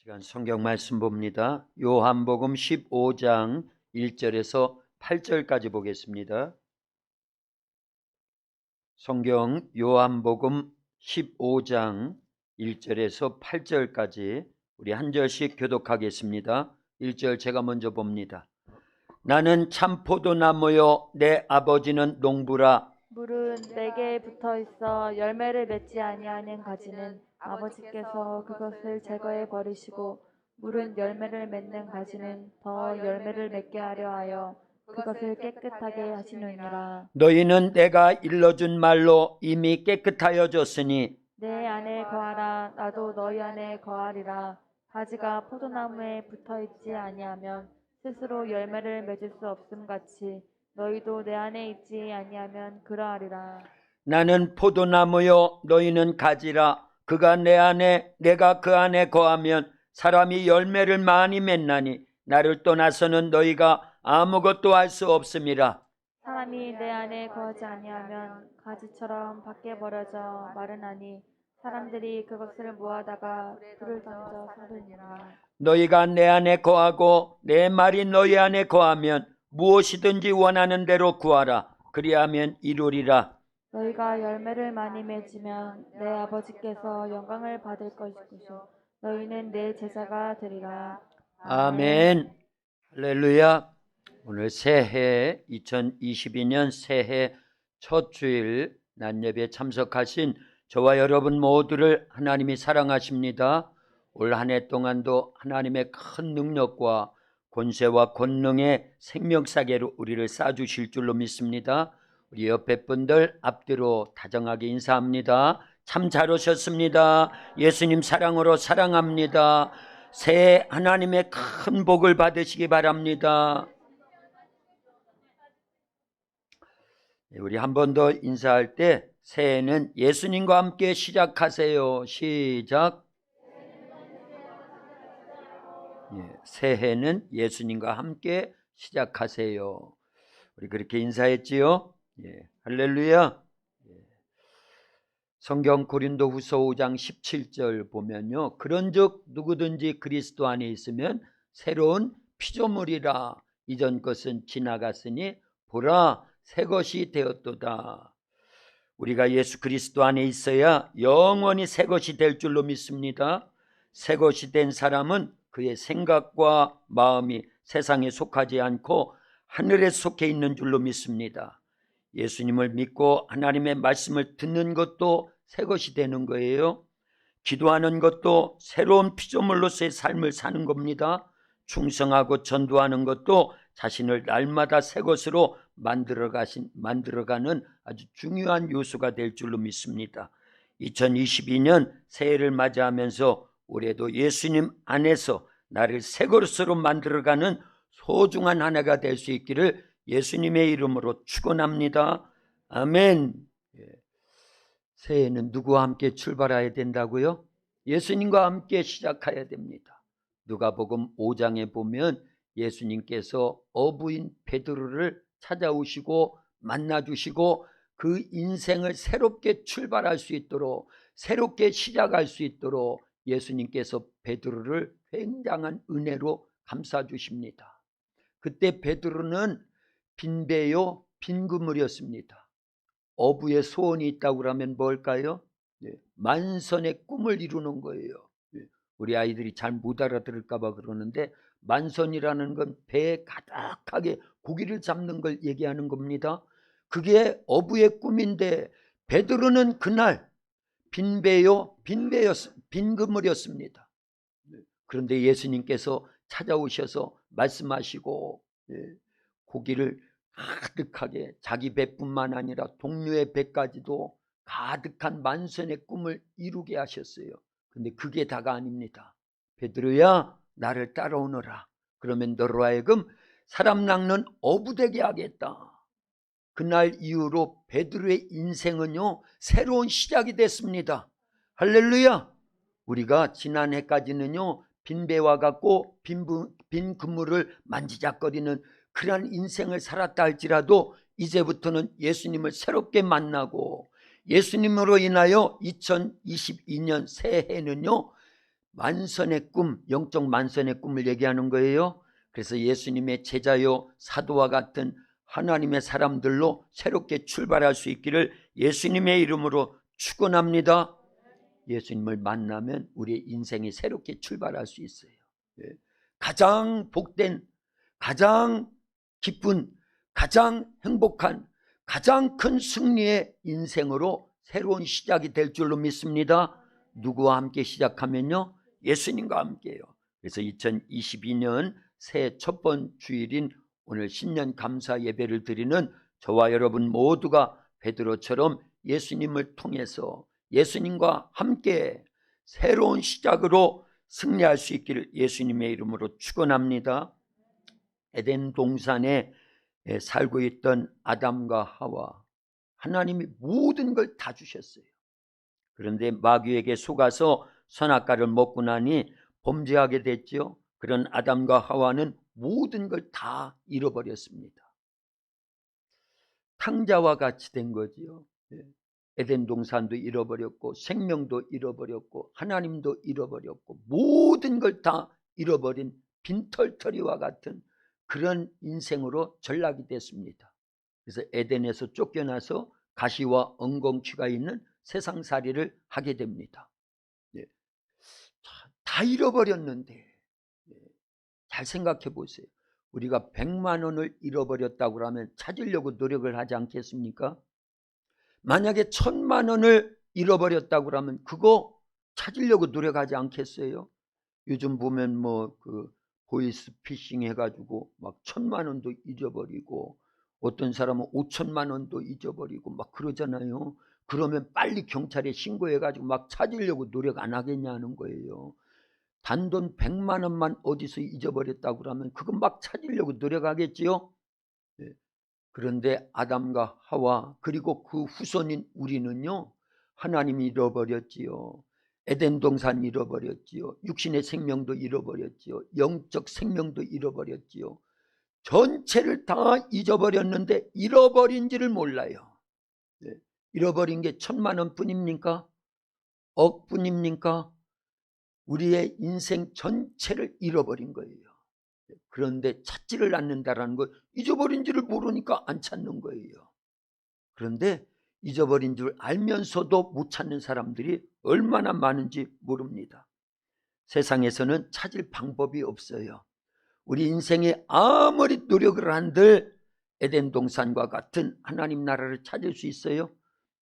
시간 성경 말씀 봅니다. 요한복음 15장 1절에서 8절까지 보겠습니다. 성경 요한복음 15장 1절에서 8절까지 우리 한 절씩 교독하겠습니다. 1절 제가 먼저 봅니다. 나는 참 포도나무요 내 아버지는 농부라. 물은 내게 붙어 있어 열매를 맺지 아니하는 가지는 아버지께서 그것을 제거해 버리시고, 물은 열매를 맺는 가지는 더 열매를 맺게 하려 하여 그것을 깨끗하게 하시느니라. 너희는 내가 일러준 말로 이미 깨끗하여졌으니 내 안에 거하라, 나도 너희 안에 거하리라. 가지가 포도나무에 붙어 있지 아니하면 스스로 열매를 맺을 수 없음 같이 너희도 내 안에 있지 아니하면 그러하리라. 나는 포도나무요 너희는 가지라. 그가 내 안에 내가 그 안에 거하면 사람이 열매를 많이 맺나니 나를 떠나서는 너희가 아무것도 할 수 없음이라. 사람이 내 안에 거하지 아니하면 가지처럼 밖에 버려져 마르나니 사람들이 그것을 모아다가 불을 던져 쏟으니라. 너희가 내 안에 거하고 내 말이 너희 안에 거하면 무엇이든지 원하는 대로 구하라. 그리하면 이루리라. 너희가 열매를 많이 맺으면 내 아버지께서 영광을 받을 것이고 너희는 내 제자가 되리라. 아멘. 할렐루야. 오늘 새해 2022년 새해 첫 주일 낮예배 참석하신 저와 여러분 모두를 하나님이 사랑하십니다. 올 한 해 동안도 하나님의 큰 능력과 권세와 권능의 생명사계로 우리를 쌓아주실 줄로 믿습니다. 우리 옆에 분들 앞뒤로 다정하게 인사합니다. 참 잘 오셨습니다. 예수님 사랑으로 사랑합니다. 새해 하나님의 큰 복을 받으시기 바랍니다. 우리 한 번 더 인사할 때 새해는 예수님과 함께 시작하세요. 시작. 새해는 예수님과 함께 시작하세요. 우리 그렇게 인사했지요? 할렐루야. 성경 고린도후서 5장 17절 보면요, 그런즉 누구든지 그리스도 안에 있으면 새로운 피조물이라. 이전 것은 지나갔으니 보라 새 것이 되었도다. 우리가 예수 그리스도 안에 있어야 영원히 새 것이 될 줄로 믿습니다. 새 것이 된 사람은 그의 생각과 마음이 세상에 속하지 않고 하늘에 속해 있는 줄로 믿습니다. 예수님을 믿고 하나님의 말씀을 듣는 것도 새 것이 되는 거예요. 기도하는 것도 새로운 피조물로서의 삶을 사는 겁니다. 충성하고 전도하는 것도 자신을 날마다 새 것으로 만들어가는 아주 중요한 요소가 될 줄로 믿습니다. 2022년 새해를 맞이하면서 올해도 예수님 안에서 나를 새 것으로 만들어가는 소중한 한 해가 될 수 있기를 예수님의 이름으로 축원합니다. 아멘. 새해는 누구와 함께 출발해야 된다고요? 예수님과 함께 시작해야 됩니다. 누가복음 5장에 보면 예수님께서 어부인 베드로를 찾아오시고 만나주시고 그 인생을 새롭게 출발할 수 있도록, 새롭게 시작할 수 있도록 예수님께서 베드로를 굉장한 은혜로 감싸주십니다. 그때 베드로는 빈배요 빈 그물이었습니다. 어부의 소원이 있다고 그러면 뭘까요? 만선의 꿈을 이루는 거예요. 우리 아이들이 잘 못 알아들을까 봐 그러는데, 만선이라는 건 배에 가득하게 고기를 잡는 걸 얘기하는 겁니다. 그게 어부의 꿈인데 베드로는 그날 빈 그물이었습니다. 그런데 예수님께서 찾아오셔서 말씀하시고 고기를 가득하게, 자기 배뿐만 아니라 동료의 배까지도 가득한 만선의 꿈을 이루게 하셨어요. 근데 그게 다가 아닙니다. 베드로야 나를 따라오너라. 그러면 너로 하여금 사람 낚는 어부되게 하겠다. 그날 이후로 베드로의 인생은요 새로운 시작이 됐습니다. 할렐루야. 우리가 지난해까지는요 빈 배와 같고 빈 그물을 만지작거리는 그런 인생을 살았다 할지라도 이제부터는 예수님을 새롭게 만나고 예수님으로 인하여 2022년 새해는요 만선의 꿈, 영적 만선의 꿈을 얘기하는 거예요. 그래서 예수님의 제자요 사도와 같은 하나님의 사람들로 새롭게 출발할 수 있기를 예수님의 이름으로 축원합니다. 예수님을 만나면 우리의 인생이 새롭게 출발할 수 있어요. 가장 복된, 가장 기쁜, 가장 행복한, 가장 큰 승리의 인생으로 새로운 시작이 될 줄로 믿습니다. 누구와 함께 시작하면요? 예수님과 함께요. 그래서 2022년 새해 첫 번 주일인 오늘 신년 감사 예배를 드리는 저와 여러분 모두가 베드로처럼 예수님을 통해서 예수님과 함께 새로운 시작으로 승리할 수 있기를 예수님의 이름으로 축원합니다. 에덴 동산에 살고 있던 아담과 하와, 하나님이 모든 걸 다 주셨어요. 그런데 마귀에게 속아서 선악과를 먹고 나니 범죄하게 됐죠. 그런 아담과 하와는 모든 걸 다 잃어버렸습니다. 탕자와 같이 된 거지요. 에덴 동산도 잃어버렸고 생명도 잃어버렸고 하나님도 잃어버렸고 모든 걸 다 잃어버린 빈털터리와 같은 그런 인생으로 전락이 됐습니다. 그래서 에덴에서 쫓겨나서 가시와 엉겅퀴가 있는 세상살이를 하게 됩니다. 다 잃어버렸는데 잘 생각해 보세요. 우리가 100만 원을 잃어버렸다고 하면 찾으려고 노력을 하지 않겠습니까? 만약에 1000만 원을 잃어버렸다고 하면 그거 찾으려고 노력하지 않겠어요? 요즘 보면 뭐 그 보이스피싱 해가지고 막 1000만 원도 잊어버리고 어떤 사람은 5천만 원도 잊어버리고 막 그러잖아요. 그러면 빨리 경찰에 신고해가지고 막 찾으려고 노력 안 하겠냐는 거예요. 단돈 100만 원만 어디서 잊어버렸다고 그러면 그건 막 찾으려고 노력하겠지요. 그런데 아담과 하와 그리고 그 후손인 우리는요, 하나님이 잃어버렸지요. 에덴 동산 잃어버렸지요. 육신의 생명도 잃어버렸지요. 영적 생명도 잃어버렸지요. 전체를 다 잊어버렸는데 잃어버린지를 몰라요. 잃어버린 게 1000만 원 뿐입니까? 억 뿐입니까? 우리의 인생 전체를 잃어버린 거예요. 그런데 찾지를 않는다라는 것, 잊어버린 줄을 모르니까 안 찾는 거예요. 그런데 잊어버린 줄 알면서도 못 찾는 사람들이 얼마나 많은지 모릅니다. 세상에서는 찾을 방법이 없어요. 우리 인생에 아무리 노력을 한들 에덴 동산과 같은 하나님 나라를 찾을 수 있어요?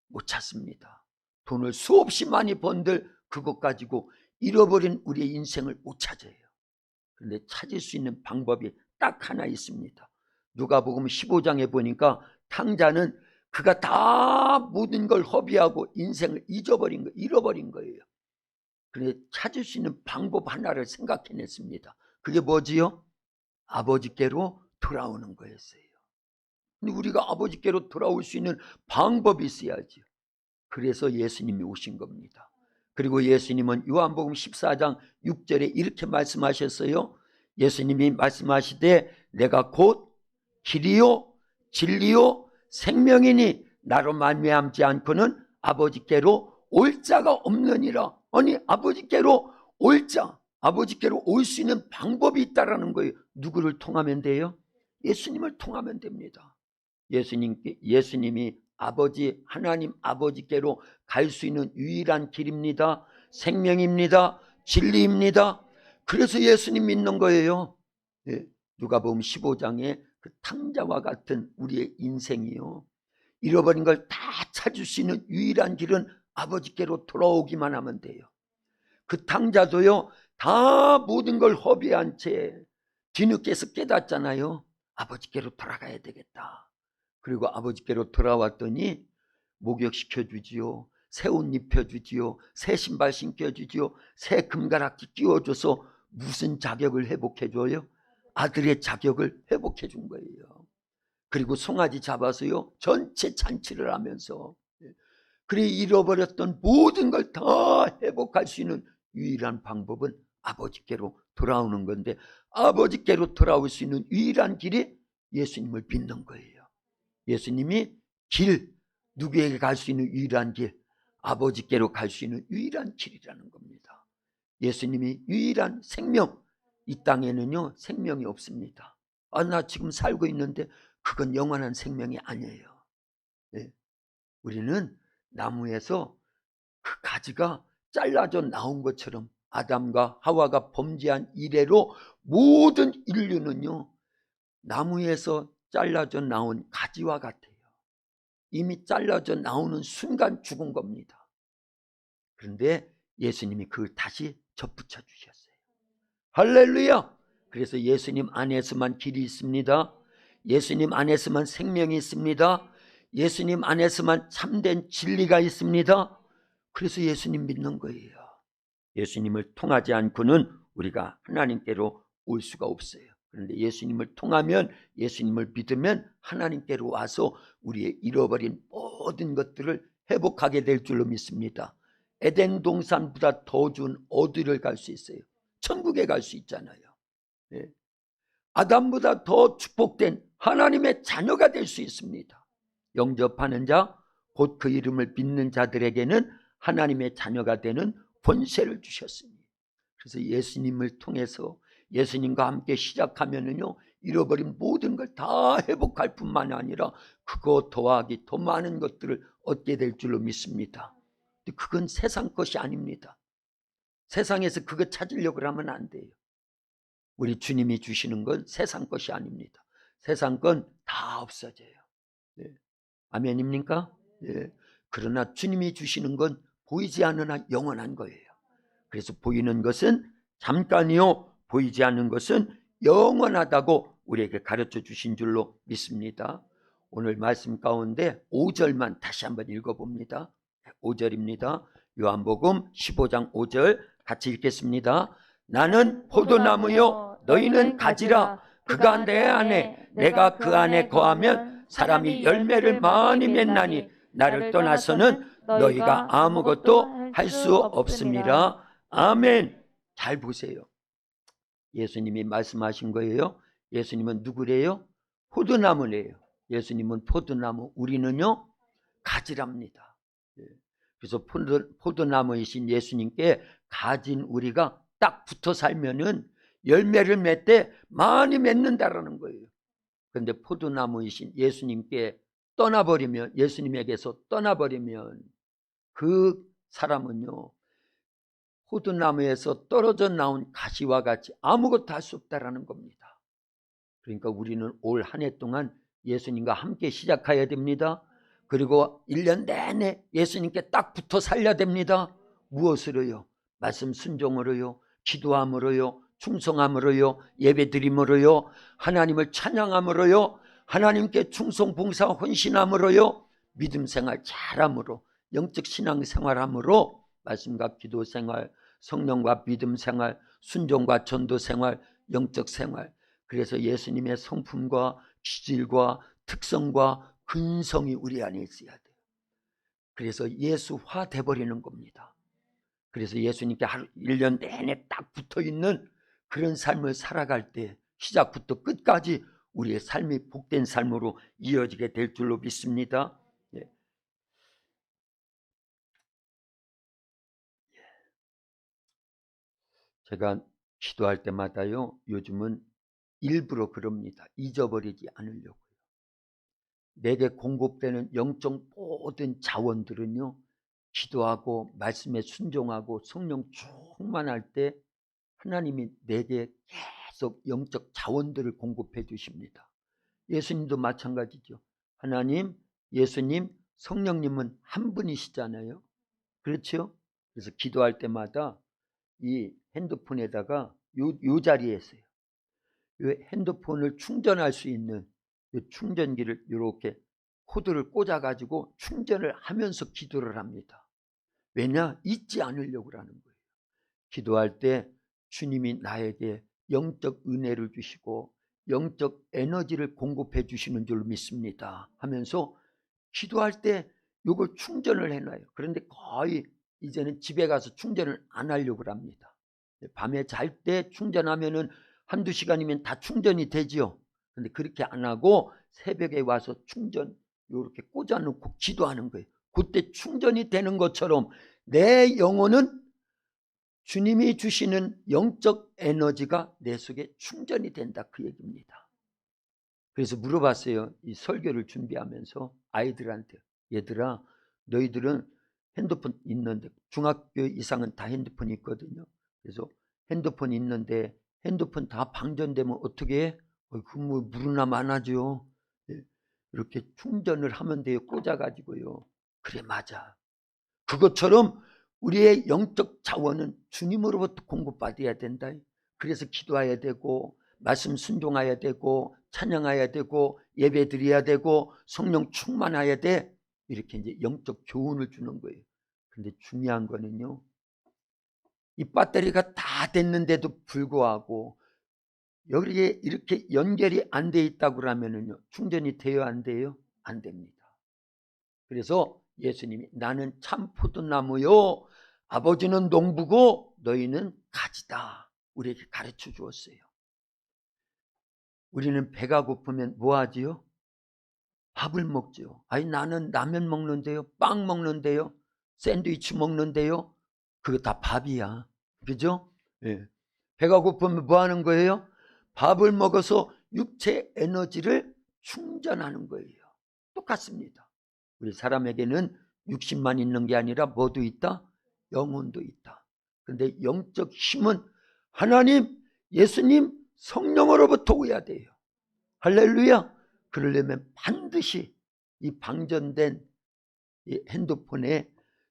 못 찾습니다. 돈을 수없이 많이 번들 그것 가지고 잃어버린 우리의 인생을 못 찾아요. 그런데 찾을 수 있는 방법이 딱 하나 있습니다. 누가복음 15장에 보니까 탕자는 그가 다 모든 걸 허비하고 인생을 잃어버린 거예요. 그런데 찾을 수 있는 방법 하나를 생각해냈습니다. 그게 뭐지요? 아버지께로 돌아오는 거였어요. 근데 우리가 아버지께로 돌아올 수 있는 방법이 있어야죠. 그래서 예수님이 오신 겁니다. 그리고 예수님은 요한복음 14장 6절에 이렇게 말씀하셨어요. 예수님이 말씀하시되 내가 곧 길이요 진리요 생명이니 나로 말미암지 않고는 아버지께로 올 자가 없느니라. 아니 아버지께로 올 자, 아버지께로 올 수 있는 방법이 있다라는 거예요. 누구를 통하면 돼요? 예수님을 통하면 됩니다. 예수님이 아버지 하나님 아버지께로 갈 수 있는 유일한 길입니다. 생명입니다. 진리입니다. 그래서 예수님 믿는 거예요. 누가복음 15장에 그 탕자와 같은 우리의 인생이요, 잃어버린 걸 다 찾을 수 있는 유일한 길은 아버지께로 돌아오기만 하면 돼요. 그 탕자도요, 다 모든 걸 허비한 채 뒤늦게서 깨닫잖아요. 아버지께로 돌아가야 되겠다. 그리고 아버지께로 돌아왔더니 목욕시켜 주지요, 새 옷 입혀주지요, 새 신발 신겨주지요, 새 금가락지 끼워줘서 무슨 자격을 회복해줘요? 아들의 자격을 회복해 준 거예요. 그리고 송아지 잡아서요 전체 잔치를 하면서, 그래 잃어버렸던 모든 걸 다 회복할 수 있는 유일한 방법은 아버지께로 돌아오는 건데, 아버지께로 돌아올 수 있는 유일한 길이 예수님을 믿는 거예요. 예수님이 길, 누구에게 갈 수 있는 유일한 길, 아버지께로 갈 수 있는 유일한 길이라는 겁니다. 예수님이 유일한 생명. 이 땅에는요 생명이 없습니다. 나 지금 살고 있는데 그건 영원한 생명이 아니에요. 예. 우리는 나무에서 그 가지가 잘라져 나온 것처럼 아담과 하와가 범죄한 이래로 모든 인류는요 나무에서 잘라져 나온 가지와 같아요. 이미 잘라져 나오는 순간 죽은 겁니다. 그런데 예수님이 그걸 다시 접붙여 주셨어요. 할렐루야. 그래서 예수님 안에서만 길이 있습니다. 예수님 안에서만 생명이 있습니다. 예수님 안에서만 참된 진리가 있습니다. 그래서 예수님 믿는 거예요. 예수님을 통하지 않고는 우리가 하나님께로 올 수가 없어요. 그런데 예수님을 통하면, 예수님을 믿으면 하나님께로 와서 우리의 잃어버린 모든 것들을 회복하게 될 줄로 믿습니다. 에덴 동산보다 더 좋은 어디를 갈 수 있어요? 천국에 갈 수 있잖아요. 예. 아담보다 더 축복된 하나님의 자녀가 될 수 있습니다. 영접하는 자, 곧 그 이름을 믿는 자들에게는 하나님의 자녀가 되는 권세를 주셨습니다. 그래서 예수님을 통해서 예수님과 함께 시작하면은요 잃어버린 모든 걸 다 회복할 뿐만 아니라 그거 더하기 더 많은 것들을 얻게 될 줄로 믿습니다. 근데 그건 세상 것이 아닙니다. 세상에서 그거 찾으려고 하면 안 돼요. 우리 주님이 주시는 건 세상 것이 아닙니다. 세상 건 다 없어져요. 네. 아멘입니까? 네. 그러나 주님이 주시는 건 보이지 않으나 영원한 거예요. 그래서 보이는 것은 잠깐이요 보이지 않는 것은 영원하다고 우리에게 가르쳐 주신 줄로 믿습니다. 오늘 말씀 가운데 5절만 다시 한번 읽어봅니다. 5절입니다. 요한복음 15장 5절 같이 읽겠습니다. 나는 포도나무요 너희는 가지라. 그가 내 안에 내가 그 안에 거하면 사람이 열매를 많이 맺나니 나를 떠나서는 너희가 아무것도 할 수 없습니다. 아멘. 잘 보세요. 예수님이 말씀하신 거예요. 예수님은 누구래요? 포도나무래요. 예수님은 포도나무, 우리는요 가지랍니다. 그래서 포도나무이신 예수님께 가진 우리가 딱 붙어 살면은 열매를 맺되 많이 맺는다라는 거예요. 그런데 포도나무이신 예수님께 떠나버리면, 예수님에게서 떠나버리면 그 사람은요 포도나무에서 떨어져 나온 가시와 같이 아무것도 할 수 없다라는 겁니다. 그러니까 우리는 올 한 해 동안 예수님과 함께 시작해야 됩니다. 그리고 1년 내내 예수님께 딱 붙어 살려야 됩니다. 무엇으로요? 말씀 순종으로요, 기도함으로요, 충성함으로요, 예배드림으로요, 하나님을 찬양함으로요, 하나님께 충성 봉사 헌신함으로요, 믿음 생활 잘함으로, 영적 신앙 생활함으로 말씀과 기도 생활, 성령과 믿음 생활, 순종과 전도 생활, 영적 생활. 그래서 예수님의 성품과 기질과 특성과 근성이 우리 안에 있어야 돼요. 그래서 예수화 돼버리는 겁니다. 그래서 예수님께 하루 1년 내내 딱 붙어있는 그런 삶을 살아갈 때 시작부터 끝까지 우리의 삶이 복된 삶으로 이어지게 될 줄로 믿습니다. 제가 기도할 때마다요 요즘은 일부러 그럽니다. 잊어버리지 않으려고요. 내게 공급되는 영적 모든 자원들은요 기도하고 말씀에 순종하고 성령 충만할 때 하나님이 내게 계속 영적 자원들을 공급해 주십니다. 예수님도 마찬가지죠. 하나님, 예수님, 성령님은 한 분이시잖아요. 그렇죠? 그래서 기도할 때마다 이 핸드폰에다가 요 자리에 있어요. 이 핸드폰을 충전할 수 있는 이 충전기를 이렇게 코드를 꽂아 가지고 충전을 하면서 기도를 합니다. 왜냐? 잊지 않으려고 하는 거예요. 기도할 때 주님이 나에게 영적 은혜를 주시고 영적 에너지를 공급해 주시는 줄 믿습니다 하면서 기도할 때 이걸 충전을 해놔요. 그런데 거의 이제는 집에 가서 충전을 안 하려고 합니다. 밤에 잘 때 충전하면은 한두 시간이면 다 충전이 되지요. 그런데 그렇게 안 하고 새벽에 와서 충전 이렇게 꽂아놓고 기도하는 거예요. 그때 충전이 되는 것처럼 내 영혼은 주님이 주시는 영적 에너지가 내 속에 충전이 된다, 그 얘기입니다. 그래서 물어봤어요. 이 설교를 준비하면서 아이들한테, 얘들아, 너희들은 핸드폰 있는데, 중학교 이상은 다 핸드폰이 있거든요. 그래서 핸드폰 있는데 핸드폰 다 방전되면 어떻게 해? 그 뭐 물이나 많아져. 이렇게 충전을 하면 돼요. 꽂아가지고요. 그래, 맞아. 그것처럼 우리의 영적 자원은 주님으로부터 공급받아야 된다. 그래서 기도해야 되고, 말씀 순종해야 되고, 찬양해야 되고, 예배 드려야 되고, 성령 충만해야 돼. 이렇게 이제 영적 교훈을 주는 거예요. 근데 중요한 거는요, 이 배터리가 다 됐는데도 불구하고 여기에 이렇게 연결이 안 돼 있다고 그러면은요, 충전이 돼요, 안 돼요? 안 됩니다. 그래서 예수님이 나는 참 포도나무요, 아버지는 농부고 너희는 가지다, 우리에게 가르쳐 주었어요. 우리는 배가 고프면 뭐 하지요? 밥을 먹죠. 아니, 나는 라면 먹는데요, 빵 먹는데요, 샌드위치 먹는데요. 그거 다 밥이야. 그죠? 예. 배가 고프면 뭐 하는 거예요? 밥을 먹어서 육체 에너지를 충전하는 거예요. 똑같습니다. 우리 사람에게는 육신만 있는 게 아니라 뭐도 있다? 영혼도 있다. 그런데 영적 힘은 하나님, 예수님, 성령으로부터 오야 돼요. 할렐루야. 그러려면 반드시 이 방전된 이 핸드폰에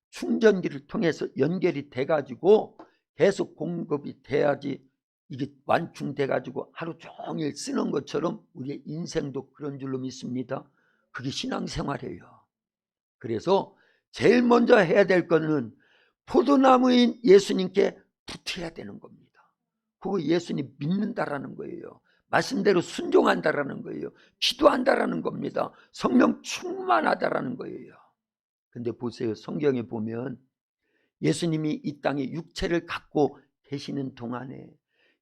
충전기를 통해서 연결이 돼가지고 계속 공급이 돼야지 이게 완충돼가지고 하루 종일 쓰는 것처럼 우리의 인생도 그런 줄로 믿습니다. 그게 신앙생활이에요. 그래서 제일 먼저 해야 될 거는 포도나무인 예수님께 붙어야 되는 겁니다. 그거 예수님 믿는다라는 거예요. 말씀대로 순종한다라는 거예요. 기도한다라는 겁니다. 성령 충만하다라는 거예요. 근데 보세요. 성경에 보면 예수님이 이 땅에 육체를 갖고 계시는 동안에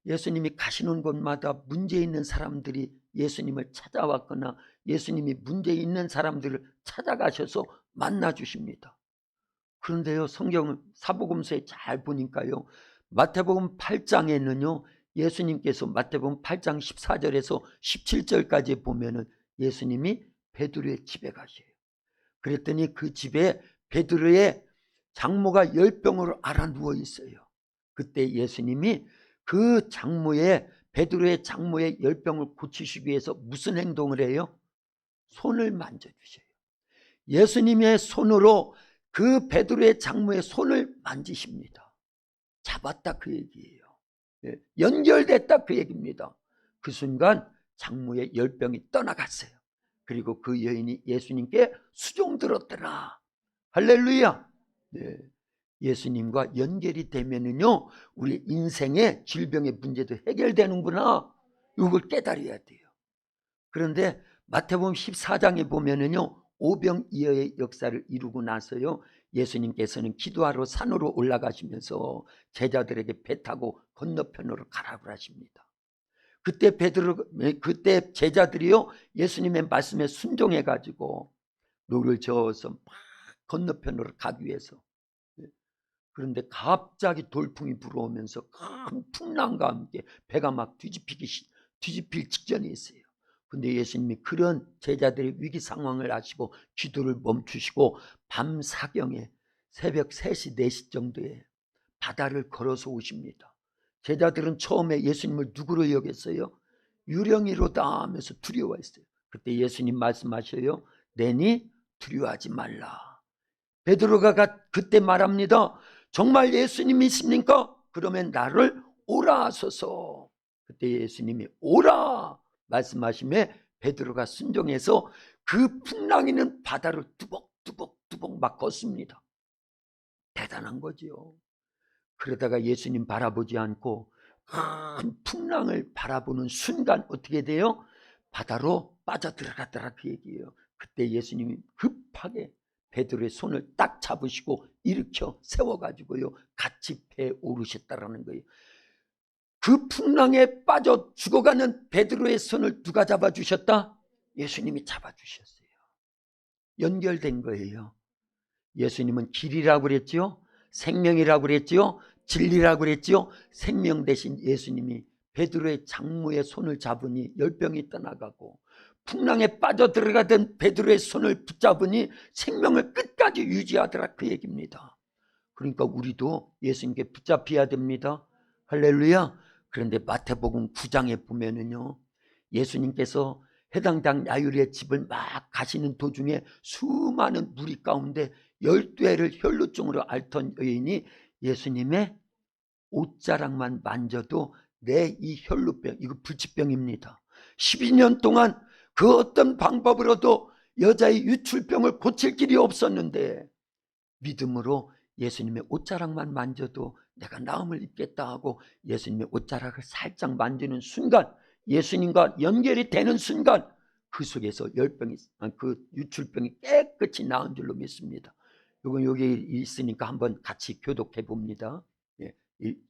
예수님이 가시는 곳마다 문제 있는 사람들이 예수님을 찾아왔거나 예수님이 문제 있는 사람들을 찾아가셔서 만나 주십니다. 그런데요, 성경 사복음서에 잘 보니까요, 마태복음 8장에는요 예수님께서 마태복음 8장 14절에서 17절까지 보면은 예수님이 베드로의 집에 가셔요. 그랬더니 그 집에 베드로의 장모가 열병으로 앓아 누워 있어요. 그때 예수님이 그 장모의, 베드로의 장모의 열병을 고치시기 위해서 무슨 행동을 해요? 손을 만져주셔요. 예수님의 손으로 그 베드로의 장모의 손을 만지십니다. 잡았다, 그 얘기예요. 연결됐다, 그 얘기입니다. 그 순간 장모의 열병이 떠나갔어요. 그리고 그 여인이 예수님께 수종들었더라. 할렐루야. 네. 예수님과 연결이 되면은요, 우리 인생의 질병의 문제도 해결되는구나, 이걸 깨달아야 돼요. 그런데 마태복음 14장에 보면은요, 오병이어의 역사를 이루고 나서요, 예수님께서는 기도하러 산으로 올라가시면서 제자들에게 배 타고 건너편으로 가라고 하십니다. 그때 제자들이요, 예수님의 말씀에 순종해 가지고 노를 저어서 막 건너편으로 가기 위해서. 그런데 갑자기 돌풍이 불어오면서 큰 풍랑과 함께 배가 막 뒤집힐 직전에 있어요. 근데 예수님이 그런 제자들의 위기 상황을 아시고 기도를 멈추시고 밤 사경에 새벽 3시 4시 정도에 바다를 걸어서 오십니다. 제자들은 처음에 예수님을 누구로 여겼어요? 유령이로다 하면서 두려워했어요. 그때 예수님 말씀하셔요. 내니 두려워하지 말라. 베드로가 그때 말합니다. 정말 예수님이십니까? 그러면 나를 오라 하소서. 그때 예수님이 오라 말씀하심에 베드로가 순종해서 그 풍랑이는 바다를 뚜벅뚜벅 막 걷습니다. 대단한 거죠. 그러다가 예수님 바라보지 않고 큰 풍랑을 바라보는 순간 어떻게 돼요? 바다로 빠져들어갔더라, 그 얘기예요. 그때 예수님이 급하게 베드로의 손을 딱 잡으시고 일으켜 세워가지고요 같이 배에 오르셨다라는 거예요. 그 풍랑에 빠져 죽어가는 베드로의 손을 누가 잡아주셨다? 예수님이 잡아주셨어요. 연결된 거예요. 예수님은 길이라고 그랬죠, 생명이라고 그랬죠, 진리라고 그랬지요. 생명 대신 예수님이 베드로의 장무의 손을 잡으니 열병이 떠나가고, 풍랑에 빠져들어가던 베드로의 손을 붙잡으니 생명을 끝까지 유지하더라, 그 얘기입니다. 그러니까 우리도 예수님께 붙잡혀야 됩니다. 할렐루야. 그런데 마태복음 9장에 보면은요, 예수님께서 해당당 야유리의 집을 막 가시는 도중에 수많은 무리 가운데 12해를 혈루증으로 앓던 여인이 예수님의 옷자락만 만져도 내 이 혈루병, 이거 불치병입니다. 12년 동안 그 어떤 방법으로도 여자의 유출병을 고칠 길이 없었는데 믿음으로 예수님의 옷자락만 만져도 내가 나음을 입겠다 하고 예수님의 옷자락을 살짝 만지는 순간, 예수님과 연결이 되는 순간 그 속에서 그 유출병이 깨끗이 나은 줄로 믿습니다. 이건 여기 있으니까 한번 같이 교독해 봅니다.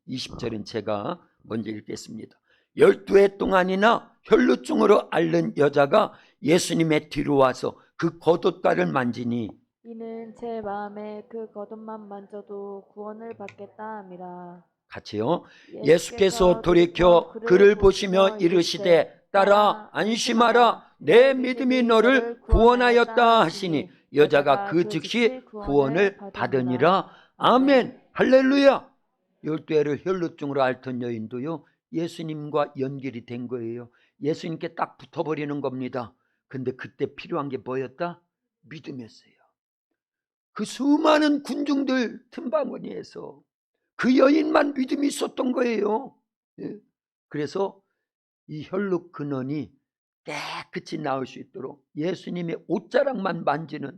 20절은 제가 먼저 읽겠습니다. 12해 동안이나 혈루증으로 앓는 여자가 예수님의 뒤로 와서 그 겉옷가를 만지니 이는 제 마음에 그 겉옷만 만져도 구원을 받겠다 함이라. 같이요. 예수께서 돌이켜 그를 보시며 이르시되 따라 안심하라, 내 믿음이 너를 구원하였다 하시니 여자가 그 즉시 구원을 받으니라. 아멘. 할렐루야. 12해를 혈루증으로 앓던 여인도요, 예수님과 연결이 된 거예요. 예수님께 딱 붙어버리는 겁니다. 근데 그때 필요한 게 뭐였다? 믿음이었어요. 그 수많은 군중들 틈바구니에서 그 여인만 믿음이 있었던 거예요. 그래서 이 혈루 근원이 깨끗이 나올 수 있도록 예수님의 옷자락만 만지는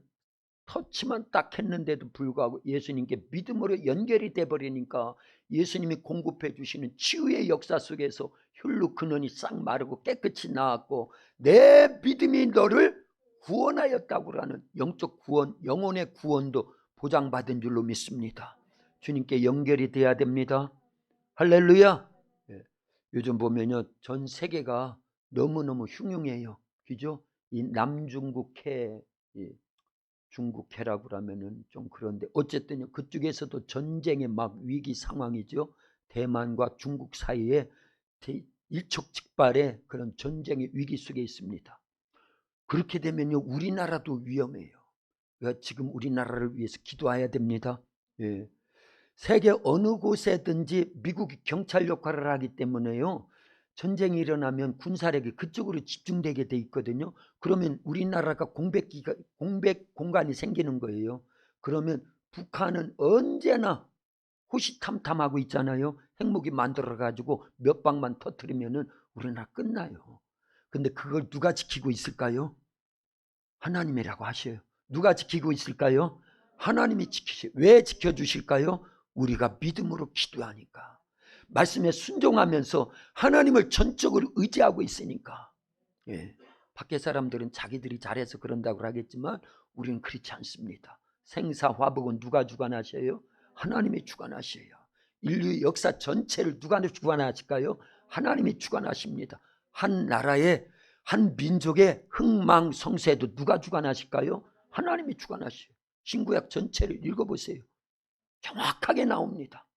터치만 딱 했는데도 불구하고 예수님께 믿음으로 연결이 돼버리니까 예수님이 공급해 주시는 치유의 역사 속에서 혈루 근원이 싹 마르고 깨끗이 나왔고, 내 믿음이 너를 구원하였다고 하는 영적 구원, 영혼의 구원도 보장받은 줄로 믿습니다. 주님께 연결이 돼야 됩니다. 할렐루야. 요즘 보면요, 전 세계가 너무너무 흉흉해요. 그죠? 이 남중국해, 중국해라고 하면은 좀 그런데 어쨌든 그쪽에서도 전쟁의 막 위기 상황이죠. 대만과 중국 사이에 일촉즉발의 그런 전쟁의 위기 속에 있습니다. 그렇게 되면요, 우리나라도 위험해요. 그러니까 지금 우리나라를 위해서 기도해야 됩니다. 세계 어느 곳에든지 미국이 경찰 역할을 하기 때문에요, 전쟁이 일어나면 군사력이 그쪽으로 집중되게 돼 있거든요. 그러면 우리나라가 공백 공간이 생기는 거예요. 그러면 북한은 언제나 호시탐탐하고 있잖아요. 핵무기 만들어 가지고 몇 방만 터뜨리면은 우리나라 끝나요. 근데 그걸 누가 지키고 있을까요? 하나님이라고 하셔요. 누가 지키고 있을까요? 하나님이 지키셔요. 왜 지켜주실까요? 우리가 믿음으로 기도하니까, 말씀에 순종하면서 하나님을 전적으로 의지하고 있으니까. 밖에 사람들은 자기들이 잘해서 그런다고 하겠지만 우리는 그렇지 않습니다. 생사화복은 누가 주관하셔요? 하나님이 주관하셔요. 인류 역사 전체를 누가 주관하실까요? 하나님이 주관하십니다. 한 나라의, 한 민족의 흥망성쇠도 누가 주관하실까요? 하나님이 주관하셔요. 신구약 전체를 읽어보세요. 정확하게 나옵니다.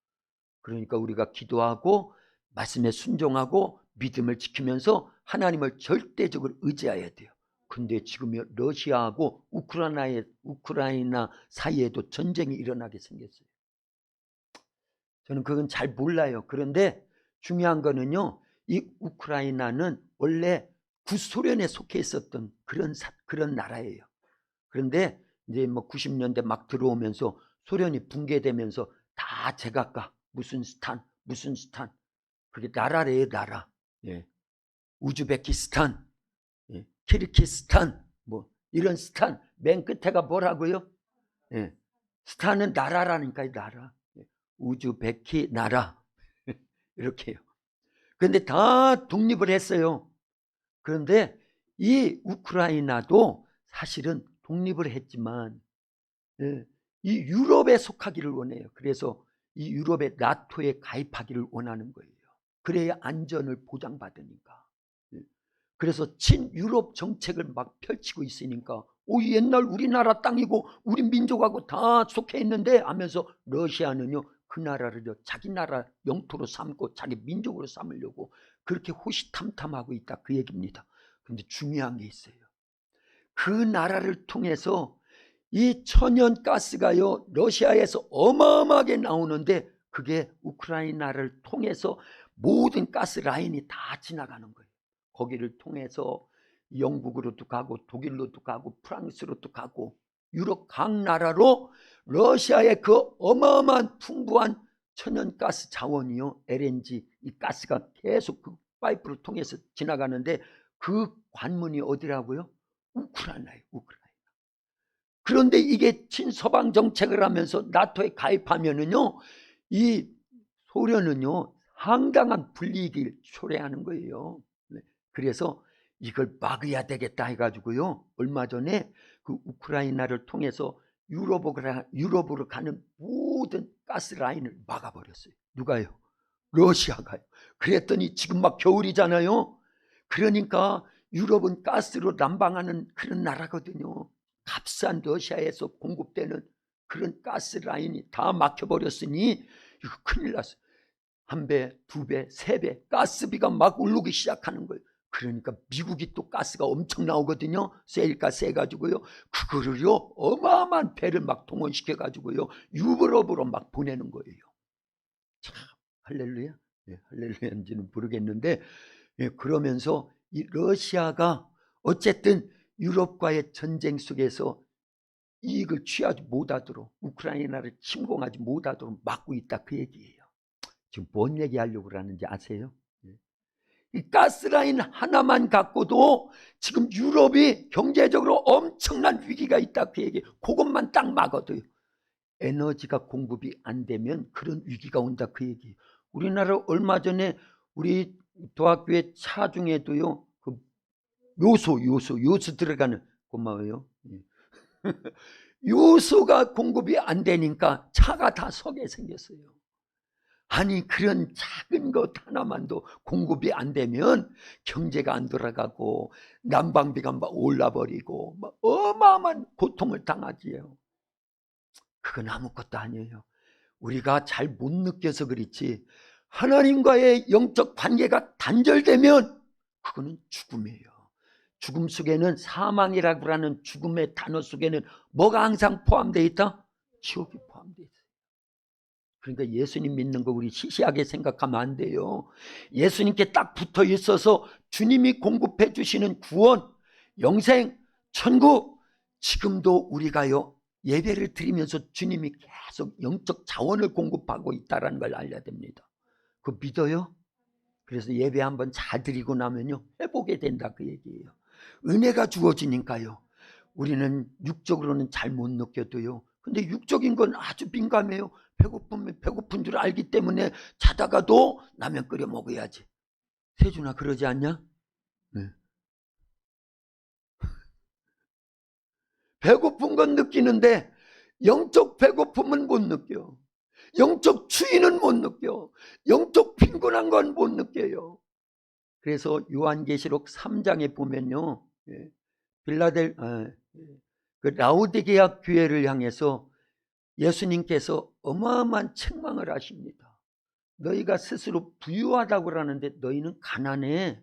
그러니까 우리가 기도하고 말씀에 순종하고 믿음을 지키면서 하나님을 절대적으로 의지해야 돼요. 근데 지금 러시아하고 우크라이나 사이에도 전쟁이 일어나게 생겼어요. 저는 그건 잘 몰라요. 그런데 중요한 거는요, 이 우크라이나는 원래 구소련에 속해 있었던 그런 나라예요. 그런데 이제 뭐 90년대 막 들어오면서 소련이 붕괴되면서 다 제각각 무슨 스탄 그게 나라래요, 나라. 우즈베키스탄, 키르기스탄, 뭐 이런 스탄, 맨 끝에가 뭐라고요? 스탄은 나라라니까요, 나라. 우즈베키 나라 이렇게요. 그런데 다 독립을 했어요. 그런데 이 우크라이나도 사실은 독립을 했지만 이 유럽에 속하기를 원해요. 그래서 이 유럽의 나토에 가입하기를 원하는 거예요. 그래야 안전을 보장받으니까. 그래서 친유럽 정책을 막 펼치고 있으니까 옛날 우리나라 땅이고 우리 민족하고 다 속해 있는데 하면서 러시아는요, 그 나라를요 자기 나라 영토로 삼고 자기 민족으로 삼으려고 그렇게 호시탐탐하고 있다 그 얘기입니다. 그런데 중요한 게 있어요. 그 나라를 통해서 이 천연가스가요 러시아에서 어마어마하게 나오는데 그게 우크라이나를 통해서 모든 가스 라인이 다 지나가는 거예요. 거기를 통해서 영국으로도 가고 독일로도 가고 프랑스로도 가고 유럽 각 나라로 러시아의 그 어마어마한 풍부한 천연가스 자원이요 LNG 이 가스가 계속 그 파이프를 통해서 지나가는데 그 관문이 어디라고요? 우크라이나예요. 우크라이나. 그런데 이게 친서방 정책을 하면서 나토에 가입하면은요 이 소련은요 상당한 불이익을 초래하는 거예요. 그래서 이걸 막아야 되겠다 해가지고요 얼마 전에 그 우크라이나를 통해서 유럽으로 가는 모든 가스 라인을 막아버렸어요. 누가요? 러시아가요. 그랬더니 지금 막 겨울이잖아요. 그러니까 유럽은 가스로 난방하는 그런 나라거든요. 값싼 러시아에서 공급되는 그런 가스 라인이 다 막혀버렸으니 이거 큰일 났어요. 1배, 2배, 3배 가스비가 막 오르기 시작하는 거예요. 그러니까 미국이 또 가스가 엄청 나오거든요. 세일가스 해가지고요. 그거를요 어마어마한 배를 막 동원시켜가지고요 유럽으로 막 보내는 거예요. 참 할렐루야. 예, 할렐루야인지는 모르겠는데 예, 그러면서 이 러시아가 어쨌든 유럽과의 전쟁 속에서 이익을 취하지 못하도록 우크라이나를 침공하지 못하도록 막고 있다 그 얘기예요. 지금 뭔 얘기하려고 그러는지 아세요? 이 가스라인 하나만 갖고도 지금 유럽이 경제적으로 엄청난 위기가 있다 그 얘기예요. 그것만 딱 막아도요. 에너지가 공급이 안 되면 그런 위기가 온다 그 얘기예요. 우리나라 얼마 전에 우리 도학교의 차 중에도요 그 요소 들어가는 고마워요. 요소가 공급이 안 되니까 차가 다 서게 생겼어요. 아니 그런 작은 것 하나만도 공급이 안 되면 경제가 안 돌아가고 난방비가 막 올라버리고 막 어마어마한 고통을 당하지요. 그건 아무것도 아니에요. 우리가 잘 못 느껴서 그렇지 하나님과의 영적 관계가 단절되면 그거는 죽음이에요. 죽음 속에는 사망이라고 하는 죽음의 단어 속에는 뭐가 항상 포함되어 있다? 지옥이 포함되어 있어요. 그러니까 예수님 믿는 거 우리 시시하게 생각하면 안 돼요. 예수님께 딱 붙어 있어서 주님이 공급해 주시는 구원, 영생, 천국 지금도 우리가요 예배를 드리면서 주님이 계속 영적 자원을 공급하고 있다는 걸 알려야 됩니다. 그거 믿어요? 그래서 예배 한번 잘 드리고 나면요 회복이 된다 그 얘기예요. 은혜가 주어지니까요. 우리는 육적으로는 잘 못 느껴도요. 근데 육적인 건 아주 민감해요. 배고프면 배고픈 줄 알기 때문에 자다가도 라면 끓여 먹어야지. 세준아 그러지 않냐? 네. 배고픈 건 느끼는데 영적 배고픔은 못 느껴. 영적 추위는 못 느껴. 영적 빈곤한 건 못 느껴요. 그래서 요한계시록 3장에 보면요. 그 라오디게아 교회를 향해서 예수님께서 어마어마한 책망을 하십니다. 너희가 스스로 부유하다고 하는데 너희는 가난해.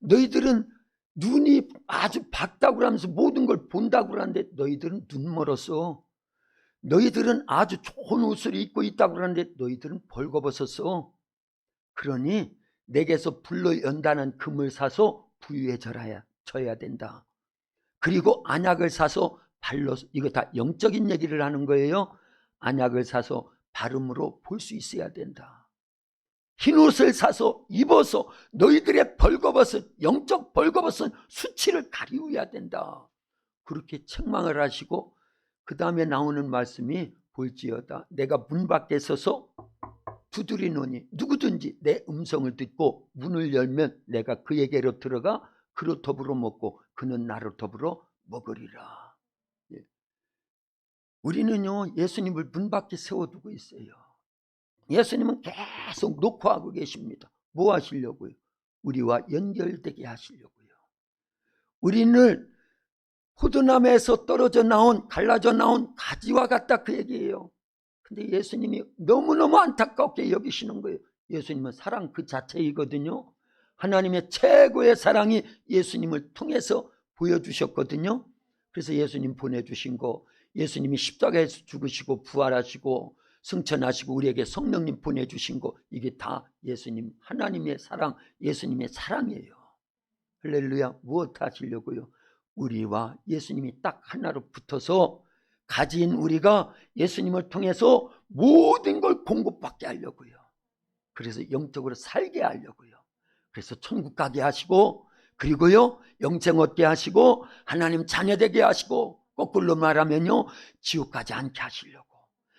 너희들은 눈이 아주 밝다고 하면서 모든 걸 본다고 하는데 너희들은 눈 멀었어. 너희들은 아주 좋은 옷을 입고 있다고 하는데 너희들은 벌거벗었어. 그러니 내게서 불로 연다는 금을 사서 부유해져야 된다. 그리고 안약을 사서 발로, 이거 다 영적인 얘기를 하는 거예요. 안약을 사서 발음으로 볼 수 있어야 된다. 흰옷을 사서 입어서 너희들의 벌거벗은 영적 벌거벗은 수치를 가리워야 된다. 그렇게 책망을 하시고 그 다음에 나오는 말씀이 볼지어다 내가 문 밖에 서서 두드리노니 누구든지 내 음성을 듣고 문을 열면 내가 그에게로 들어가 그로 더불어 먹고 그는 나로 더불어 먹으리라. 우리는요 예수님을 문 밖에 세워두고 있어요. 예수님은 계속 녹화하고 계십니다. 뭐 하시려고요? 우리와 연결되게 하시려고요. 우리는 포도나무에서 떨어져 나온 갈라져 나온 가지와 같다 그 얘기예요. 근데 예수님이 너무너무 안타깝게 여기시는 거예요. 예수님은 사랑 그 자체이거든요. 하나님의 최고의 사랑이 예수님을 통해서 보여주셨거든요. 그래서 예수님 보내주신 거, 예수님이 십자가에서 죽으시고 부활하시고 승천하시고 우리에게 성령님 보내주신 거, 이게 다 예수님, 하나님의 사랑, 예수님의 사랑이에요. 할렐루야. 무엇 하시려고요? 우리와 예수님이 딱 하나로 붙어서 가진 우리가 예수님을 통해서 모든 걸 공급받게 하려고요. 그래서 영적으로 살게 하려고요. 그래서 천국 가게 하시고, 그리고요 영생 얻게 하시고, 하나님 자녀 되게 하시고, 거꾸로 말하면요 지옥 가지 않게 하시려고,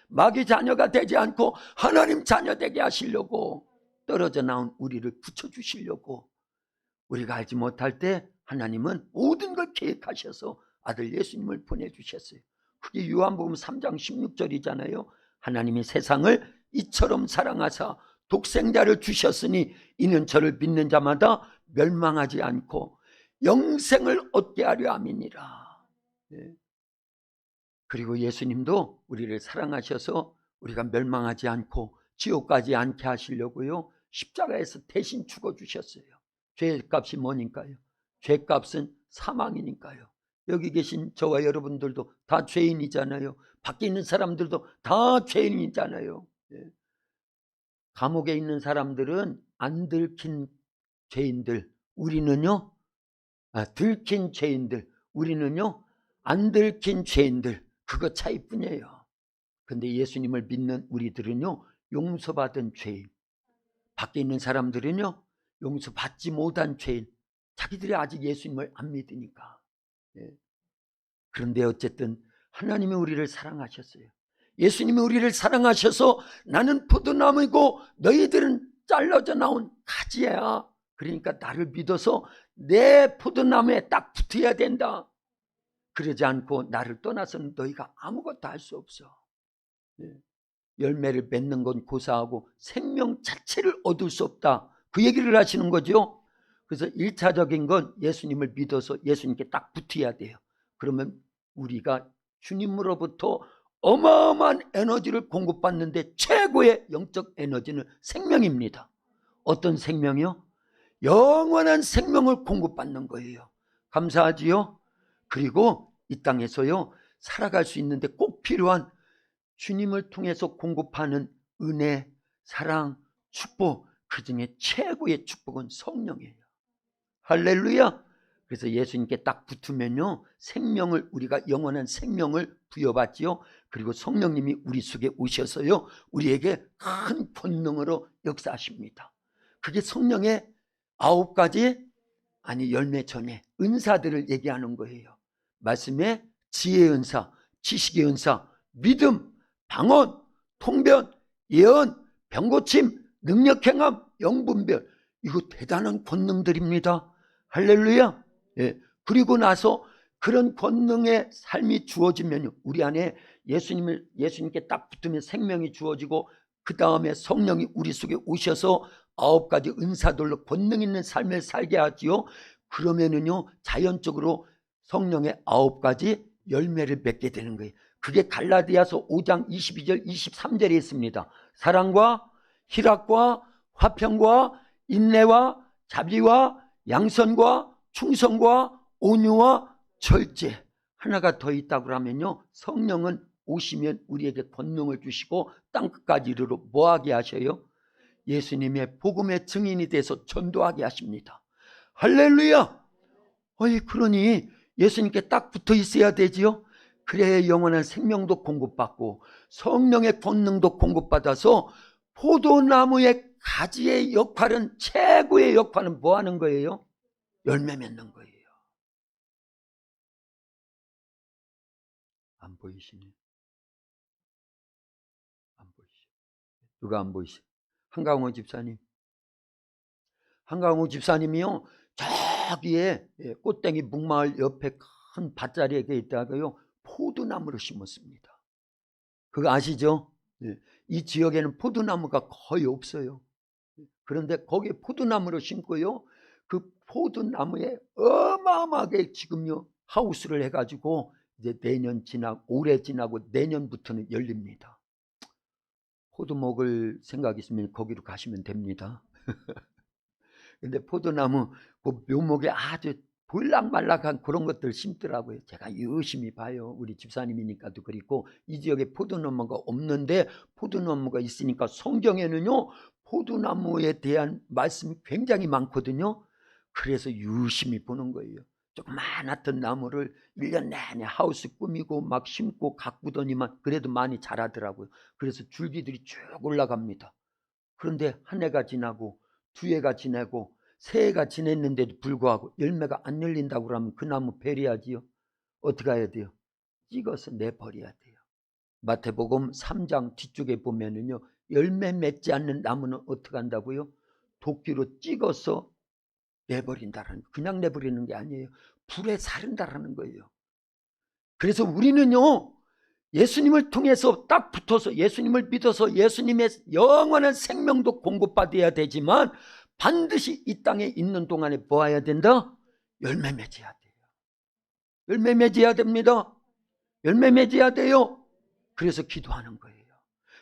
마귀 자녀가 되지 않고 하나님 자녀 되게 하시려고, 떨어져 나온 우리를 붙여주시려고, 우리가 알지 못할 때 하나님은 모든 걸 계획하셔서 아들 예수님을 보내주셨어요. 그게 요한복음 3장 16절이잖아요. 하나님이 세상을 이처럼 사랑하사 독생자를 주셨으니 이는 저를 믿는 자마다 멸망하지 않고 영생을 얻게 하려 함이니라. 그리고 예수님도 우리를 사랑하셔서 우리가 멸망하지 않고 지옥 가지 않게 하시려고요 십자가에서 대신 죽어주셨어요. 죄값이 뭐니까요? 죄값은 사망이니까요. 여기 계신 저와 여러분들도 다 죄인이잖아요. 밖에 있는 사람들도 다 죄인이잖아요. 감옥에 있는 사람들은 안 들킨 죄인들, 우리는요 들킨 죄인들, 우리는요 안 들킨 죄인들, 그거 차이뿐이에요. 근데 예수님을 믿는 우리들은요 용서받은 죄인, 밖에 있는 사람들은요 용서받지 못한 죄인, 자기들이 아직 예수님을 안 믿으니까. 그런데 어쨌든 하나님이 우리를 사랑하셨어요. 예수님이 우리를 사랑하셔서 나는 포도나무이고 너희들은 잘라져 나온 가지야. 그러니까 나를 믿어서 내 포도나무에 딱 붙어야 된다. 그러지 않고 나를 떠나서는 너희가 아무것도 할 수 없어. 열매를 맺는 건 고사하고 생명 자체를 얻을 수 없다. 그 얘기를 하시는 거죠. 그래서 1차적인 건 예수님을 믿어서 예수님께 딱 붙어야 돼요. 그러면 우리가 주님으로부터 어마어마한 에너지를 공급받는데 최고의 영적 에너지는 생명입니다. 어떤 생명이요? 영원한 생명을 공급받는 거예요. 감사하지요? 그리고 이 땅에서요 살아갈 수 있는데 꼭 필요한 주님을 통해서 공급하는 은혜, 사랑, 축복, 그 중에 최고의 축복은 성령이에요. 할렐루야. 그래서 예수님께 딱 붙으면요 생명을, 우리가 영원한 생명을 부여받지요. 그리고 성령님이 우리 속에 오셔서요 우리에게 큰 권능으로 역사하십니다. 그게 성령의 9가지 아니 열매 전에 은사들을 얘기하는 거예요. 말씀에 지혜의 은사, 지식의 은사, 믿음, 방언, 통변, 예언, 병고침, 능력행함, 영분별, 이거 대단한 권능들입니다. 할렐루야. 그리고 나서 그런 권능의 삶이 주어지면 우리 안에 예수님께 딱 붙으면 생명이 주어지고, 그 다음에 성령이 우리 속에 오셔서 9가지 은사들로 권능 있는 삶을 살게 하지요. 그러면은요 자연적으로 성령의 9가지 열매를 맺게 되는 거예요. 그게 갈라디아서 5장 22절 23절에 있습니다. 사랑과 희락과 화평과 인내와 자비와 양선과 충성과 온유와 절제, 하나가 더 있다고 하면요 성령은 오시면 우리에게 권능을 주시고 땅끝까지 이르러 뭐하게 하셔요? 예수님의 복음의 증인이 돼서 전도하게 하십니다. 할렐루야. 그러니 예수님께 딱 붙어 있어야 되지요. 그래야 영원한 생명도 공급받고 성령의 권능도 공급받아서 포도나무의 가지의 역할은, 최고의 역할은 뭐 하는 거예요? 열매 맺는 거예요. 안 보이시네. 안 보이시. 누가 안 보이시? 한강호 집사님. 한강호 집사님이요 저기에 꽃땡이 묵마을 옆에 큰 밭자리에 있다가요 포도나무를 심었습니다. 그거 아시죠? 이 지역에는 포도나무가 거의 없어요. 그런데 거기에 포도나무를 심고요 그 포도나무에 어마어마하게 지금요 하우스를 해가지고 이제 내년 지나고 올해 지나고 내년부터는 열립니다. 포도목을 생각 있으면 거기로 가시면 됩니다. 근데 포도나무 그 묘목에 아주 볼락말락한 그런 것들 심더라고요. 제가 열심히 봐요. 우리 집사님이니까도 그렇고 이 지역에 포도나무가 없는데 포도나무가 있으니까 성경에는요 포도나무에 대한 말씀이 굉장히 많거든요. 그래서 유심히 보는 거예요. 조그만했던 나무를 1년 내내 하우스 꾸미고 막 심고 가꾸더니만 그래도 많이 자라더라고요. 그래서 줄기들이 쭉 올라갑니다. 그런데 한 해가 지나고 두 해가 지나고 세 해가 지냈는데도 불구하고 열매가 안 열린다고 그러면 그 나무 베려야지요. 어떻게 해야 돼요? 찍어서 내버려야 돼요. 마태복음 3장 뒤쪽에 보면은요 열매 맺지 않는 나무는 어떻게 한다고요? 도끼로 찍어서 내버린다라는, 그냥 내버리는 게 아니에요. 불에 사른다라는 거예요. 그래서 우리는요 예수님을 통해서 딱 붙어서 예수님을 믿어서 예수님의 영원한 생명도 공급받아야 되지만 반드시 이 땅에 있는 동안에 뭐 해야 된다? 열매 맺어야 돼요. 열매 맺어야 됩니다. 열매 맺어야 돼요. 그래서 기도하는 거예요.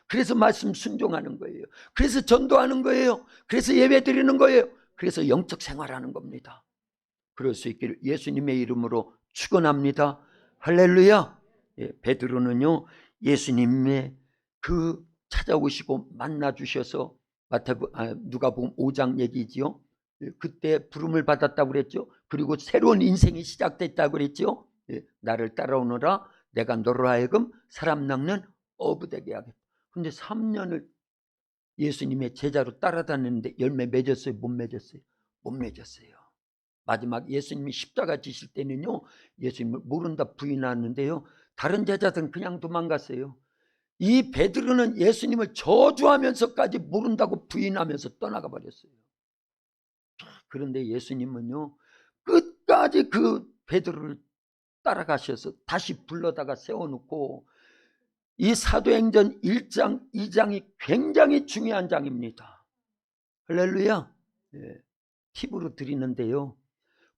그래서 말씀 순종하는 거예요. 그래서 전도하는 거예요. 그래서 예배 드리는 거예요. 그래서 영적 생활하는 겁니다. 그럴 수 있기를 예수님의 이름으로 축원합니다. 할렐루야. 예, 베드로는요 예수님의 그 찾아오시고 만나 주셔서 누가복음 5장 얘기지요. 예, 그때 부름을 받았다고 그랬죠. 그리고 새로운 인생이 시작됐다고 그랬죠. 예, 나를 따라오너라 내가 너로 하여금 사람 낚는 어부되게 하겠다. 근데 3년을 예수님의 제자로 따라다녔는데 열매 맺었어요? 못 맺었어요? 못 맺었어요. 마지막 예수님이 십자가 지실 때는요 예수님을 모른다 부인하는데요 다른 제자들은 그냥 도망갔어요. 이 베드로는 예수님을 저주하면서까지 모른다고 부인하면서 떠나가 버렸어요. 그런데 예수님은요 끝까지 그 베드로를 따라가셔서 다시 불러다가 세워놓고 이 사도행전 1장 2장이 굉장히 중요한 장입니다. 할렐루야. 네, 팁으로 드리는데요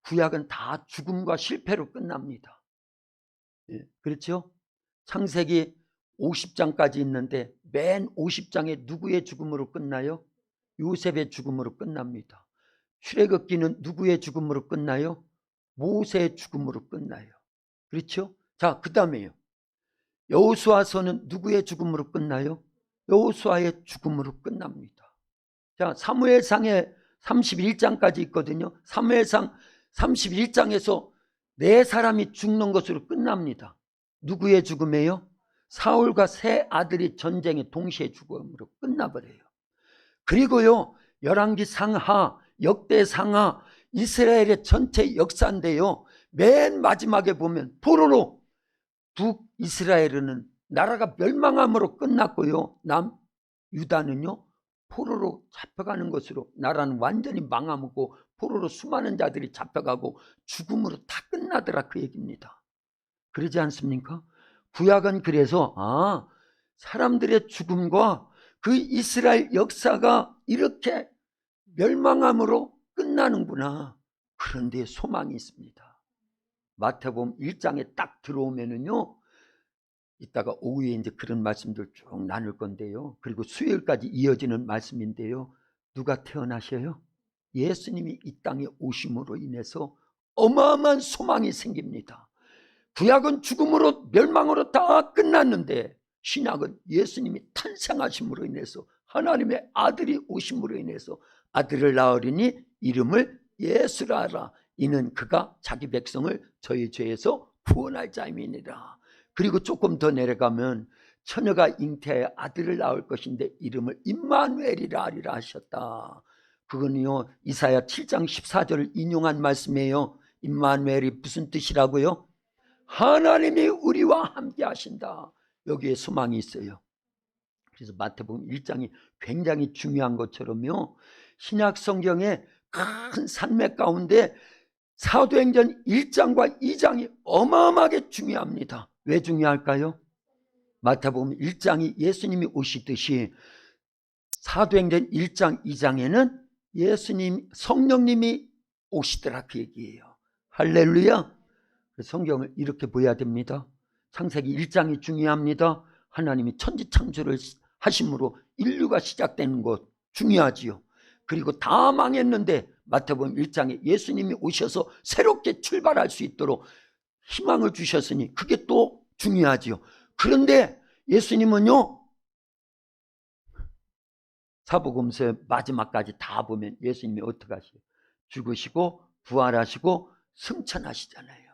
구약은 다 죽음과 실패로 끝납니다. 예, 그렇죠? 창세기 50장까지 있는데 맨 50장에 누구의 죽음으로 끝나요? 요셉의 죽음으로 끝납니다. 출애굽기는 누구의 죽음으로 끝나요? 모세의 죽음으로 끝나요. 그렇죠? 자, 그 다음에요. 여호수아서는 누구의 죽음으로 끝나요? 여호수아의 죽음으로 끝납니다. 자, 사무엘상에 31장까지 있거든요. 사무엘상 31장에서 네 사람이 죽는 것으로 끝납니다. 누구의 죽음이에요? 사울과 세 아들이 전쟁에 동시에 죽음으로 끝나버려요. 그리고요 열왕기 상하, 역대 상하, 이스라엘의 전체 역사인데요 맨 마지막에 보면 포로로 북이스라엘은 나라가 멸망함으로 끝났고요 남유다는요 포로로 잡혀가는 것으로 나라는 완전히 망하고 포로로 수많은 자들이 잡혀가고 죽음으로 다 끝나더라 그 얘기입니다. 그러지 않습니까? 구약은 그래서 사람들의 죽음과 그 이스라엘 역사가 이렇게 멸망함으로 끝나는구나. 그런데 소망이 있습니다. 마태복음 1장에 딱 들어오면은요 이따가 오후에 이제 그런 말씀들 쭉 나눌 건데요. 그리고 수요일까지 이어지는 말씀인데요. 누가 태어나셔요? 예수님이 이 땅에 오심으로 인해서 어마어마한 소망이 생깁니다. 구약은 죽음으로 멸망으로 다 끝났는데 신약은 예수님이 탄생하심으로 인해서 하나님의 아들이 오심으로 인해서 아들을 낳으리니 이름을 예수라 하라. 이는 그가 자기 백성을 저희 죄에서 구원할 자임이니라. 그리고 조금 더 내려가면 처녀가 잉태하여 아들을 낳을 것인데 이름을 임마누엘이라 하리라 하셨다. 그건요 이사야 7장 14절을 인용한 말씀이에요. 임마누엘이 무슨 뜻이라고요? 하나님이 우리와 함께 하신다. 여기에 소망이 있어요. 그래서 마태복음 1장이 굉장히 중요한 것처럼요 신약 성경의 큰 산맥 가운데 사도행전 1장과 2장이 어마어마하게 중요합니다. 왜 중요할까요? 마태복음 1장이 예수님이 오시듯이 사도행전 1장 2장에는 예수님 성령님이 오시더라 그 얘기예요. 할렐루야. 성경을 이렇게 보여야 됩니다. 창세기 1장이 중요합니다. 하나님이 천지창조를 하심으로 인류가 시작되는 것 중요하지요. 그리고 다 망했는데 마태복음 1장에 예수님이 오셔서 새롭게 출발할 수 있도록 희망을 주셨으니 그게 또 중요하지요. 그런데 예수님은요, 사복음서의 마지막까지 다 보면 예수님이 어떻게 하시요? 죽으시고 부활하시고 승천하시잖아요.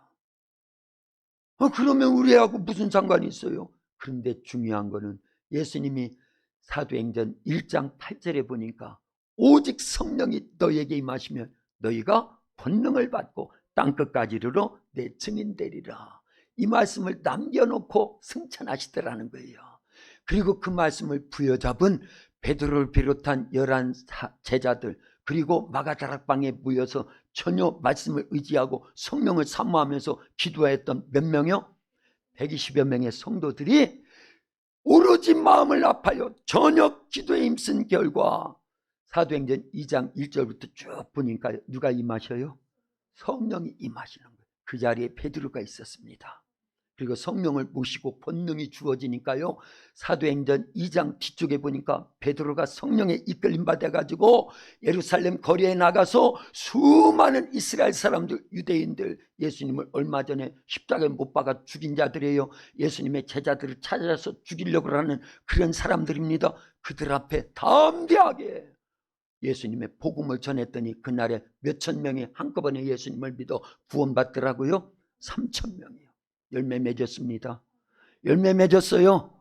그러면 우리하고 무슨 상관이 있어요? 그런데 중요한 거는 예수님이 사도행전 1장 8절에 보니까 오직 성령이 너희에게 임하시면 너희가 권능을 받고 땅끝까지 이르러 내 증인 되리라. 이 말씀을 남겨놓고 승천하시더라는 거예요. 그리고 그 말씀을 부여잡은 베드로를 비롯한 11 제자들, 그리고 마가다락방에 모여서 전혀 말씀을 의지하고 성령을 사모하면서 기도했던 몇 명이요? 120여 명의 성도들이 오로지 마음을 합하여 저녁 기도에 힘쓴 결과 사도행전 2장 1절부터 쭉 보니까 누가 임하셔요? 성령이 임하시는 거예요. 그 자리에 베드로가 있었습니다. 그리고 성령을 모시고 권능이 주어지니까요, 사도행전 2장 뒤쪽에 보니까 베드로가 성령에 이끌림 받아가지고 예루살렘 거리에 나가서 수많은 이스라엘 사람들, 유대인들, 예수님을 얼마 전에 십자가에 못 박아 죽인 자들이에요. 예수님의 제자들을 찾아서 죽이려고 하는 그런 사람들입니다. 그들 앞에 담대하게 예수님의 복음을 전했더니 그날에 몇천 명이 한꺼번에 예수님을 믿어 구원받더라고요. 3천 명이요. 열매 맺었습니다. 열매 맺었어요.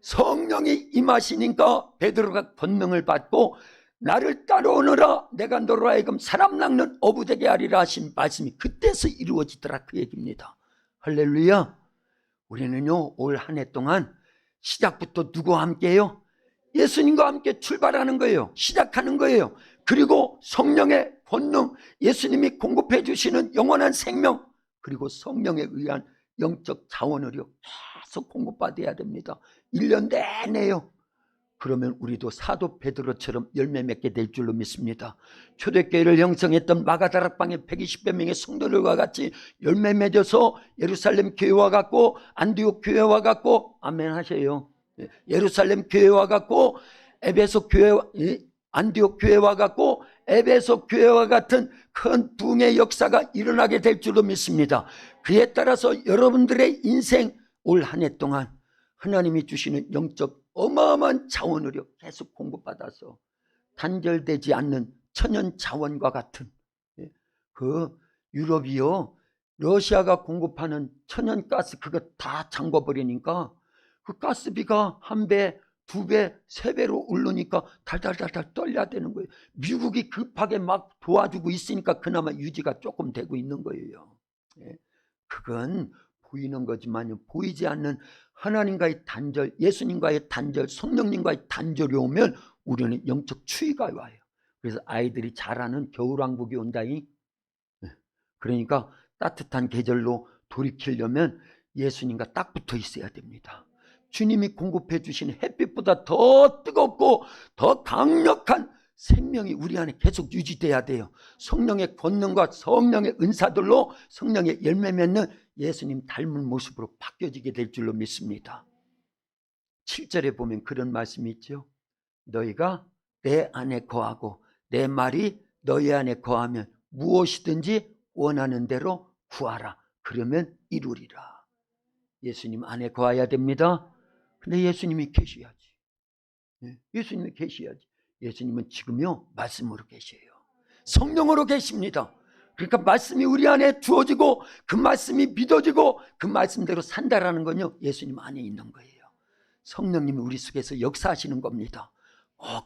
성령이 임하시니까 베드로가 권능을 받고 나를 따라오너라 내가 너로 하여금 사람 낚는 어부 되게 하리라 하신 말씀이 그때서 이루어지더라, 그 얘기입니다. 할렐루야. 우리는요, 올 한 해 동안 시작부터 누구와 함께해요? 예수님과 함께 출발하는 거예요. 시작하는 거예요. 그리고 성령의 권능, 예수님이 공급해 주시는 영원한 생명, 그리고 성령에 의한 영적 자원을요 계속 공급받아야 됩니다. 1년 내내요. 그러면 우리도 사도 베드로처럼 열매 맺게 될 줄로 믿습니다. 초대교회를 형성했던 마가다락방의 120여 명의 성도들과 같이 열매 맺어서 예루살렘 교회와 같고 안디옥 교회와 같고, 아멘 하세요. 예루살렘 교회와 같고 에베소 교회와, 안디옥 교회와 같고 에베소 교회와 같은 큰 부흥의 역사가 일어나게 될 줄로 믿습니다. 그에 따라서 여러분들의 인생 올 한 해 동안 하나님이 주시는 영적 어마어마한 자원으로 계속 공급받아서 단절되지 않는 천연 자원과 같은, 그 유럽이요, 러시아가 공급하는 천연가스 그거 다 잠궈버리니까 그 가스비가 1배, 2배, 3배로 오르니까 달달달달 떨려야 되는 거예요. 미국이 급하게 막 도와주고 있으니까 그나마 유지가 조금 되고 있는 거예요. 그건 보이는 거지만 보이지 않는 하나님과의 단절, 예수님과의 단절, 성령님과의 단절이 오면 우리는 영적 추위가 와요. 그래서 아이들이 잘하는 겨울왕국이 온다니. 그러니까 따뜻한 계절로 돌이키려면 예수님과 딱 붙어 있어야 됩니다. 주님이 공급해 주신 햇빛보다 더 뜨겁고 더 강력한 생명이 우리 안에 계속 유지돼야 돼요. 성령의 권능과 성령의 은사들로 성령의 열매 맺는 예수님 닮은 모습으로 바뀌어지게 될 줄로 믿습니다. 7절에 보면 그런 말씀이 있죠. 너희가 내 안에 거하고 내 말이 너희 안에 거하면 무엇이든지 원하는 대로 구하라. 그러면 이루리라. 예수님 안에 거해야 됩니다. 근데 예수님이 계셔야지. 예수님이 계셔야지. 예수님은 지금요 말씀으로 계셔요. 성령으로 계십니다. 그러니까 말씀이 우리 안에 주어지고 그 말씀이 믿어지고 그 말씀대로 산다라는 건요 예수님 안에 있는 거예요. 성령님이 우리 속에서 역사하시는 겁니다.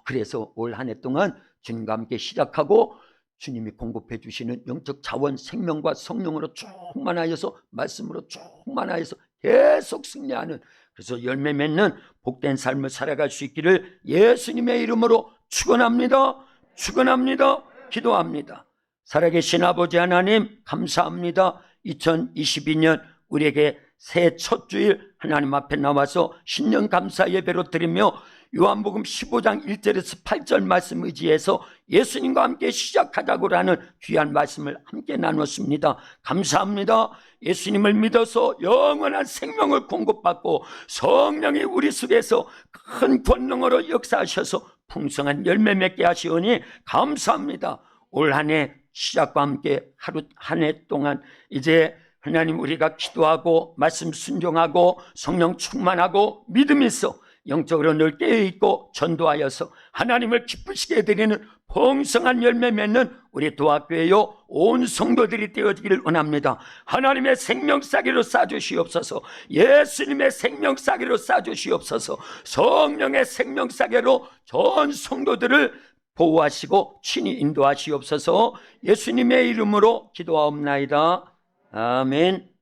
그래서 올 한 해 동안 주님과 함께 시작하고 주님이 공급해 주시는 영적 자원 생명과 성령으로 충만하여서 말씀으로 충만하여서 계속 승리하는, 그래서 열매 맺는 복된 삶을 살아갈 수 있기를 예수님의 이름으로 축원합니다. 축원합니다. 기도합니다. 살아계신 아버지 하나님 감사합니다. 2022년 우리에게 새해 첫 주일 하나님 앞에 나와서 신년 감사 예배로 드리며 요한복음 15장 1절에서 8절 말씀 의지해서 예수님과 함께 시작하자고라는 귀한 말씀을 함께 나눴습니다. 감사합니다. 예수님을 믿어서 영원한 생명을 공급받고 성령이 우리 속에서 큰 권능으로 역사하셔서 풍성한 열매 맺게 하시오니 감사합니다. 올 한 해 시작과 함께 하루 한 해 동안 이제 하나님 우리가 기도하고 말씀 순종하고 성령 충만하고 믿음이 있어 영적으로 늘 깨어있고 전도하여서 하나님을 기쁘시게 해드리는 풍성한 열매 맺는 우리 도합교회요 온 성도들이 되어지기를 원합니다. 하나님의 생명싸기로 싸주시옵소서. 예수님의 생명싸기로 싸주시옵소서. 성령의 생명싸기로 전 성도들을 보호하시고 친히 인도하시옵소서. 예수님의 이름으로 기도하옵나이다. 아멘.